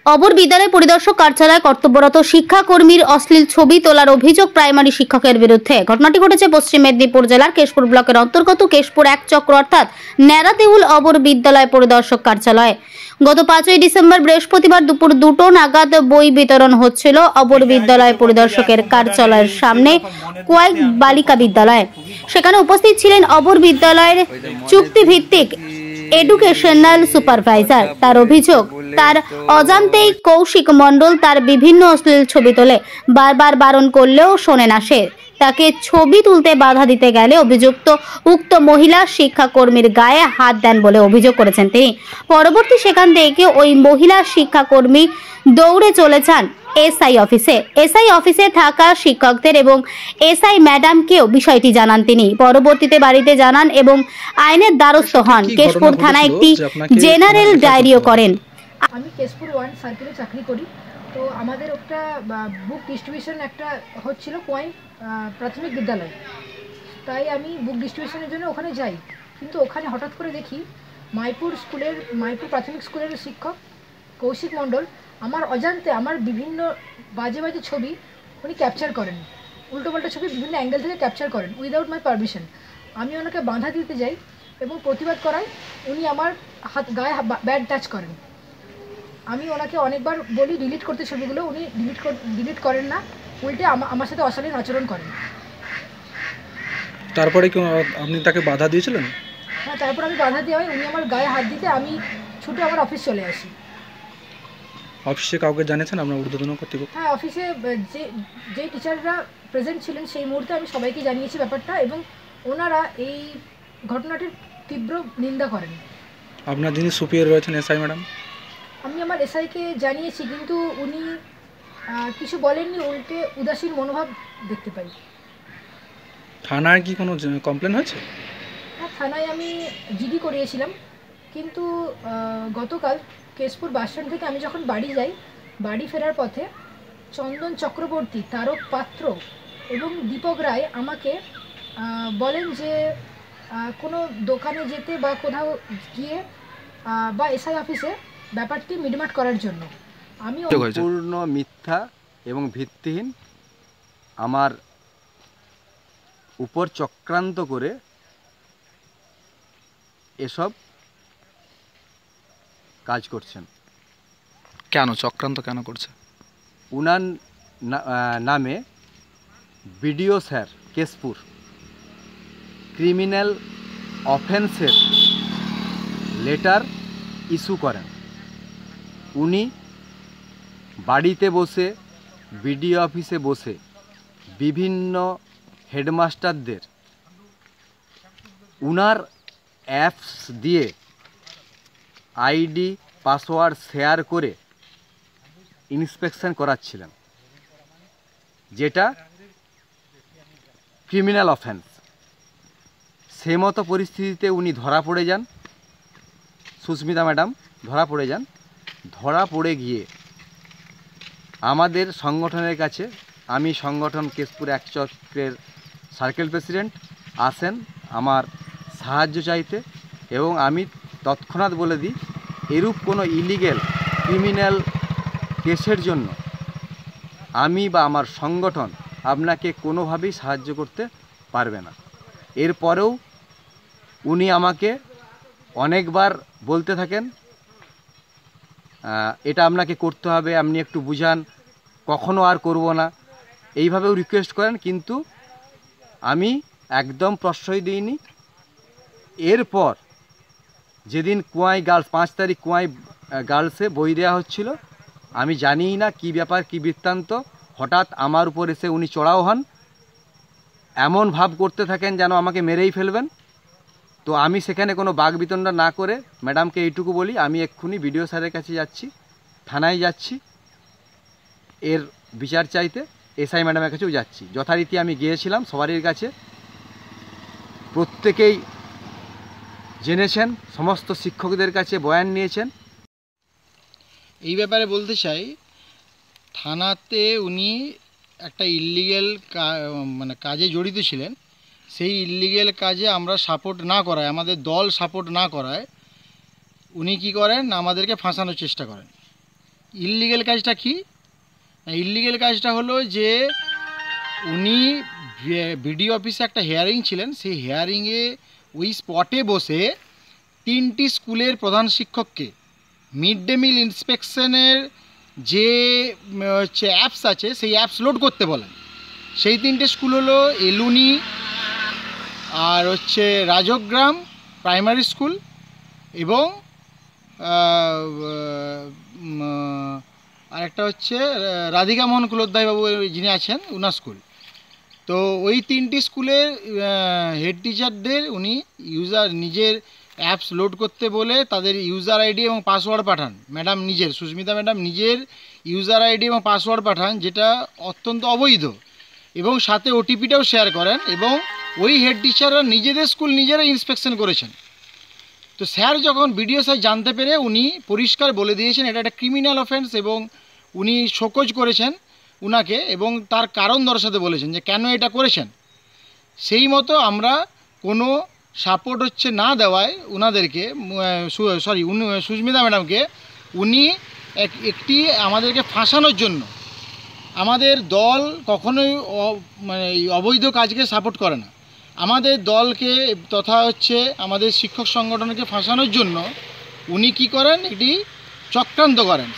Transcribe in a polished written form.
অবর বিদ্যালয় পরিদর্শক কার্যালয়ে কর্তব্যরত শিক্ষাকর্মীর অশ্লীল ছবি তোলার অভিযোগ প্রাইমারি শিক্ষকের বিরুদ্ধে। ঘটনাটি ঘটেছে পশ্চিম মেদিনীপুর জেলার কেশপুর ব্লকের অন্তর্গত কেশপুর 1 চক্র অর্থাৎ ন্যাড়াদেউল অবর বিদ্যালয় পরিদর্শক কার্যালয়ে। গত 5ই ডিসেম্বর বৃহস্পতিবার দুপুর 2টো নাগাদ বই বিতরণ হচ্ছিল অবর বিদ্যালয় পরিদর্শকের কার্যালয়ের সামনে কয়েক বালিকা বিদ্যালয়। সেখানে উপস্থিত ছিলেন অবর বিদ্যালয়ের চুক্তিভিত্তিক এডুকেশনাল সুপারভাইজার। তার অভিযোগ, তার অজান্তেই কৌশিক মণ্ডল তার বিভিন্ন অশ্লীল ছবি তোলে। বারবার বারণ করলেও শোনে না সে। তাকে ছবি তুলতে বাধা দিতে গেলে অভিযুক্ত উক্ত মহিলা শিক্ষাকর্মীর গায়ে হাত দেন বলে অভিযোগ করেছেন তিনি। পরবর্তী সেখান থেকে ওই মহিলা শিক্ষাকর্মী দৌড়ে চলে যান এসআই অফিসে। এসআই অফিসে থাকা শিক্ষকদের এবং এসআই ম্যাডামকেও বিষয়টি জানান তিনি। পরবর্তীতে বাড়িতে জানান এবং আইনের দ্বারস্থ হন। কেশপুর থানায় একটি জেনারেল ডায়েরিও করেন। আমি কেশপুর 1 সার্কেলে চাকরি করি। তো আমাদের একটা বুক ডিস্ট্রিবিউশন একটা হচ্ছিল কোয়াই প্রাথমিক বিদ্যালয়, তাই আমি বুক ডিস্ট্রিবিউশনের জন্য ওখানে যাই। কিন্তু ওখানে হঠাৎ করে দেখি মাইপুর প্রাথমিক স্কুলের শিক্ষক কৌশিক মণ্ডল আমার অজান্তে আমার বিভিন্ন বাজে বাজে ছবি উনি ক্যাপচার করেন, উল্টোপাল্টা ছবি বিভিন্ন অ্যাঙ্গেল থেকে ক্যাপচার করেন উইদাউট মাই পারমিশন। আমি ওনাকে বাধা দিতে যাই এবং প্রতিবাদ করায় উনি আমার গায়ে ব্যাড টাচ করেন। আমি ওনাকে অনেকবার বলি ডিলিট করতে ছবিগুলো, উনি ডিলিট করেন না, উল্টে আমার সাথে অশালীন আচরণ করেন। তারপরে কি আপনি তাকে বাধা দিয়েছিলেন? হ্যাঁ, তারপর আমি বাধা দেওয়া হয়, উনি আমার গায়ে হাত দিতে আমি ছুটে আমার অফিস চলে আসি। অফিসে কাউকে জানিয়েছেন আপনার ঊর্ধ্বতন কর্তৃপক্ষ? হ্যাঁ, অফিসে যে টিচাররা প্রেজেন্ট ছিলেন সেই মুহূর্তে আমি সবাইকে জানিয়েছি ব্যাপারটা, এবং ওনারা এই ঘটনাটির তীব্র নিন্দা করেন। আপনার যিনি সুপিরিয়র রয়েছেন এসআই ম্যাডাম? আমি আমার এসআইকে জানিয়েছি, কিন্তু উনি কিছু বলেননি, উল্টে উদাসীন মনোভাব দেখতে পাই। থানায় কি কোনো কমপ্লেন হয়েছে? হ্যাঁ, থানায় আমি জিডি করিয়েছিলাম, কিন্তু গতকাল কেশপুর বাসস্ট্যান্ড থেকে আমি যখন বাড়ি যাই, বাড়ি ফেরার পথে চন্দন চক্রবর্তী, তারক পাত্র এবং দীপক রায় আমাকে বলেন যে কোনো দোকানে যেতে বা কোথাও গিয়ে বা এসআই অফিসে ব্যাপারটি মিটমাট করার জন্য। আমি পূর্ণ মিথ্যা এবং ভিত্তিহীন আমার উপর চক্রান্ত করে এসব কাজ করছেন। কেন চক্রান্ত কেন করছে? উনার নামে বিডিও স্যার কেশপুর ক্রিমিনাল অফেন্সের লেটার ইস্যু করেন। উনি বাড়িতে বসে বিডিও অফিসে বসে বিভিন্ন হেডমাস্টারদের উনার অ্যাপস দিয়ে আইডি পাসওয়ার্ড শেয়ার করে ইন্সপেকশন করাচ্ছিলেন, যেটা ক্রিমিনাল অফেন্স। সেই মতো পরিস্থিতিতে উনি ধরা পড়ে যান, সুস্মিতা ম্যাডাম ধরা পড়ে গিয়ে আমাদের সংগঠনের কাছে, আমি সংগঠন কেশপুর 1 চক্রের সার্কেল প্রেসিডেন্ট, আসেন আমার সাহায্য চাইতে, এবং আমি তৎক্ষণাৎ বলে দিই এরূপ কোনো ইলিগ্যাল ক্রিমিনাল কেসের জন্য আমি বা আমার সংগঠন আপনাকে কোনোভাবেই সাহায্য করতে পারবে না। এরপরেও উনি আমাকে অনেকবার বলতে থাকেন এটা আপনাকে করতে হবে, আপনি একটু বুঝান, কখনো আর করব না, এইভাবেও রিকোয়েস্ট করেন, কিন্তু আমি একদম প্রশ্রয় দিইনি। এরপর যেদিন কুয়াই গার্লস 5 তারিখ কুয়াই গার্লসে বই দেওয়া হচ্ছিল, আমি জানিই না কি ব্যাপার কি বৃত্তান্ত, হঠাৎ আমার উপর এসে উনি চড়াও হন, এমন ভাব করতে থাকেন যেন আমাকে মেরেই ফেলবেন। তো আমি সেখানে কোনো বাকবিতণ্ডা না করে ম্যাডামকে এইটুকু বলি, আমি এক্ষুনি বিডিও স্যারের কাছে যাচ্ছি, থানায় যাচ্ছি এর বিচার চাইতে, এসআই ম্যাডামের কাছেও যাচ্ছি। যথারীতি আমি গিয়েছিলাম সবারই কাছে, প্রত্যেকেই জেনেছেন, সমস্ত শিক্ষকদের কাছে বয়ান নিয়েছেন। এই ব্যাপারে বলতে চাই, থানাতে উনি একটা ইল্লিগেল কাজে জড়িত ছিলেন। সেই ইল্লিগেল কাজে আমরা সাপোর্ট না করায়, আমাদের দল সাপোর্ট না করায় উনি কি করেন, আমাদেরকে ফাঁসানোর চেষ্টা করেন। ইললিগেল কাজটা কি? ইললিগেল কাজটা হলো যে উনি বিডিও অফিসে একটা হিয়ারিং ছিলেন, সেই হিয়ারিংয়ে ওই স্পটে বসে 3টি স্কুলের প্রধান শিক্ষককে মিড ডে মিল ইন্সপেকশনের যে হচ্ছে অ্যাপস আছে সেই অ্যাপস লোড করতে বলেন। সেই 3টে স্কুল হলো এলুনি, আর হচ্ছে রাজগ্রাম প্রাইমারি স্কুল এবং আরেকটা হচ্ছে রাধিকা মোহন কুলধ্যায়বাবু যিনি আছেন ওনার স্কুল। তো ওই 3টি স্কুলের হেড টিচারদের উনি নিজের অ্যাপস লোড করতে বলে তাদের ইউজার আইডি এবং পাসওয়ার্ড পাঠান। ম্যাডাম নিজের, সুস্মিতা ম্যাডাম নিজের ইউজার আইডি এবং পাসওয়ার্ড পাঠান, যেটা অত্যন্ত অবৈধ, এবং সাথে ওটিপিটাও শেয়ার করেন, এবং ওই হেড টিচাররা নিজেদের স্কুল নিজেরা ইন্সপেকশন করেছেন। তো স্যার যখন বিডিও স্যার জানতে পেরে উনি পরিষ্কার বলে দিয়েছেন এটা একটা ক্রিমিনাল অফেন্স, এবং উনি শোকজ করেছেন উনাকে এবং তার কারণ দর্শাতে বলেছেন যে কেন এটা করেছেন। সেই মতো আমরা কোনো সাপোর্ট হচ্ছে না দেওয়ায় উনাদেরকে সুস্মিতা ম্যাডামকে উনি একটি আমাদেরকে ফাঁসানোর জন্য, আমাদের দল কখনোই মানে অবৈধ কাজকে সাপোর্ট করে না, আমাদের দলকে তথা হচ্ছে আমাদের শিক্ষক সংগঠনকে ফাঁসানোর জন্য উনি কি করেন, এটি চক্রান্ত করেন।